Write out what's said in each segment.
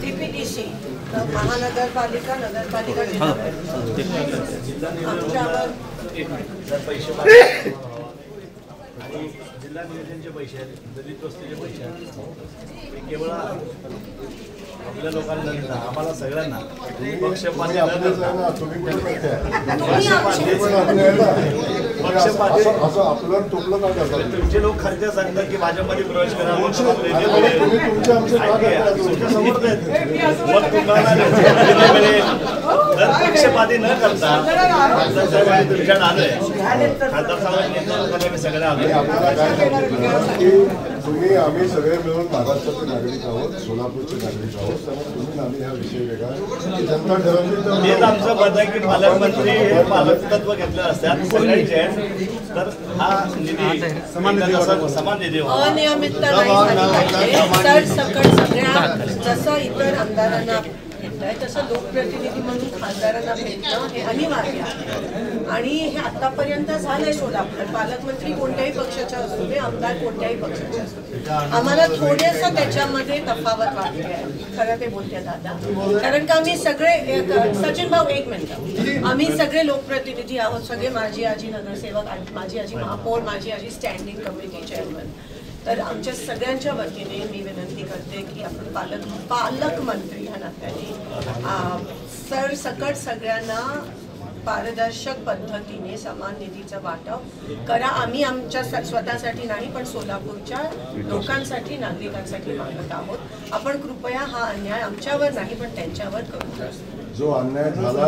DPDC महानगरपालिका नगरपालिका आमच्यावर आणि जिल्हा नियोजनचे पैसे आहेत, दलित वस्तीचे पैसे आहेत, केवळ आपल्या लोकांना आम्हाला सगळ्यांना पक्षपाती तुमचे लोक खर्च सांगतात की भाजपमध्ये प्रवेश करा, मग तुम्हाला पक्षपाती न करता तुमच्याकडे आलोय खासदार साहेबांनी सगळे आलोय। तुम्ही आम्ही सगळे मिळून महाराष्ट्राचे नागरिक आहोत, सोलापूरचे नागरिक आहोत, त्यामुळे तुम्ही आम्ही हा विषय वेगळा जनता ठरवली तर हेच आमचं मत आहे की पालकमंत्री हे पालकत्व घेतलं असतात सगळ्यांचे, तर हा निधी समान निधी अनियमितता नाही सकट सगळ्या जसं इतर आमदारांना भेटलंय तसं लोकप्रतिनिधी म्हणून खासदारांना भेटणं हे अनिवार्य आहे आणि हे आतापर्यंत झालंय सोलापूर। पालकमंत्री कोणत्याही पक्षाच्या असू दे, आमदार कोणत्याही पक्षाचे असू दे, आम्हाला थोडंसं त्याच्यामध्ये तफावत वाटली आहे, खरं ते बोलते दादा, कारण का आम्ही सगळे सचिन भाऊ एक मिनिट, आम्ही सगळे लोकप्रतिनिधी आहोत, सगळे माझी आजी नगरसेवक, माझी आजी महापौर, माझी आजी स्टँडिंग कमिटी चेअरमन, तर आमच्या सगळ्यांच्या वतीने मी विनंती करते की आपण पालकमंत्री ह्या नात्याने सरसकट सगळ्यांना पारदर्शक पद्धतीने समान निधीचं वाटप करा। आम्ही आमच्या स्वतःसाठी नाही पण सोलापूरच्या लोकांसाठी, नागरिकांसाठी मागत आहोत। आपण कृपया हा अन्याय आमच्यावर नाही पण त्यांच्यावर करू। जो अन्याय झाला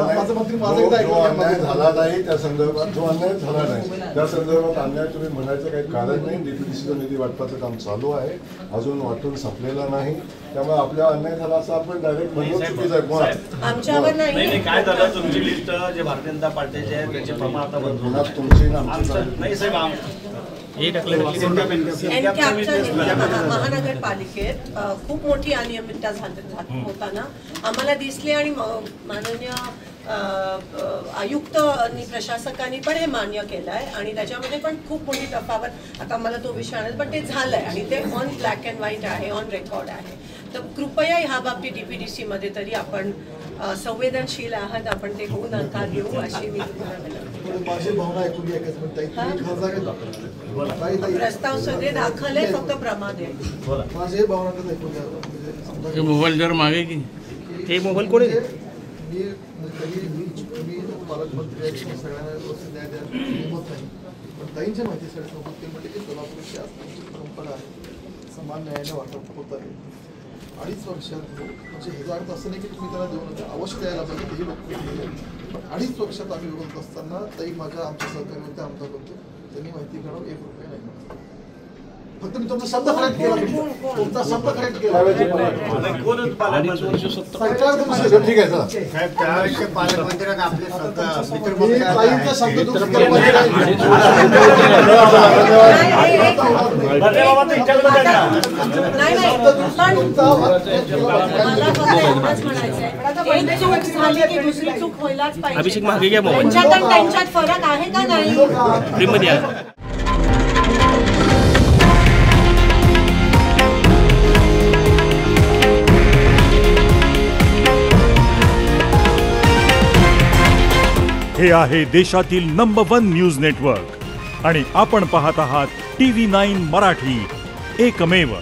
नाही त्या संदर्भात, जो अन्याय झाला नाही त्या संदर्भात अन्याय तुम्ही म्हणायचं काही कारण नाही। डीपीडीसीचं निधी वाटपाचं काम चालू आहे, अजून वाटून संपलेला नाही, त्यामुळे आपल्या अन्याय झाला असं आपण डायरेक्ट म्हणून चुकीचं आहे। आमच्यावर नाही काय झालं, तुमची लिस्ट जे भारतीय जनता पार्टीचे आहे त्याचे प्रमाण आता बंद तुमची नाही साहेब महानगरपालिकेत खूप मोठी अनियमितता होताना आम्हाला दिसले आणि माननीय आयुक्त आणि प्रशासकांनी पण हे मान्य केलं आहे आणि त्याच्यामध्ये पण खूप मोठी तफावत, आता मला तो विषय आणत पण ते झालंय आणि ते ऑन ब्लॅक अँड व्हाईट आहे, ऑन रेकॉर्ड आहे। तर कृपया ह्या बाबतीत DPDC मध्ये तरी आपण संवेदनशील आहात, आपण ते होऊ नका घेऊ अशी मी प्रस्ताव सगळे दाखल आहे, फक्त प्रमाद आहे। मोबाईल जर मागे की हे मोबाईल कोण आहे ताईंच्या माहितीसाठी सोबत ते म्हणजे की सोलापूरची आजची परंपरा आहे, समान न्यायाने वाटप होत आहे 2.5 वर्षात, म्हणजे हे अर्थ असं नाही की तुम्ही त्याला देऊ नका, अवश्य द्यायला पाहिजे, तेही लोक पण 2.5 वर्षात आम्ही विरोध असताना ताई आमच्या सहकारी होते, आमदार होते, त्यांनी माहिती काढून 1 रुपया नाही, फक्त मी तुमचा शब्द करेक्ट केला, तुमचा शब्द करेक्ट केला। ठीक आहे साहेब, त्यावेळेस पालकमंत्र्यांना आपले अभिषेक मागे घ्या मोबाईल, त्यांच्यात फरक आहे का नाही? हे आहे देशातील नंबर 1 न्यूज नेटवर्क आणि आपण पाहत आहात TV9 मराठी, एकमेव।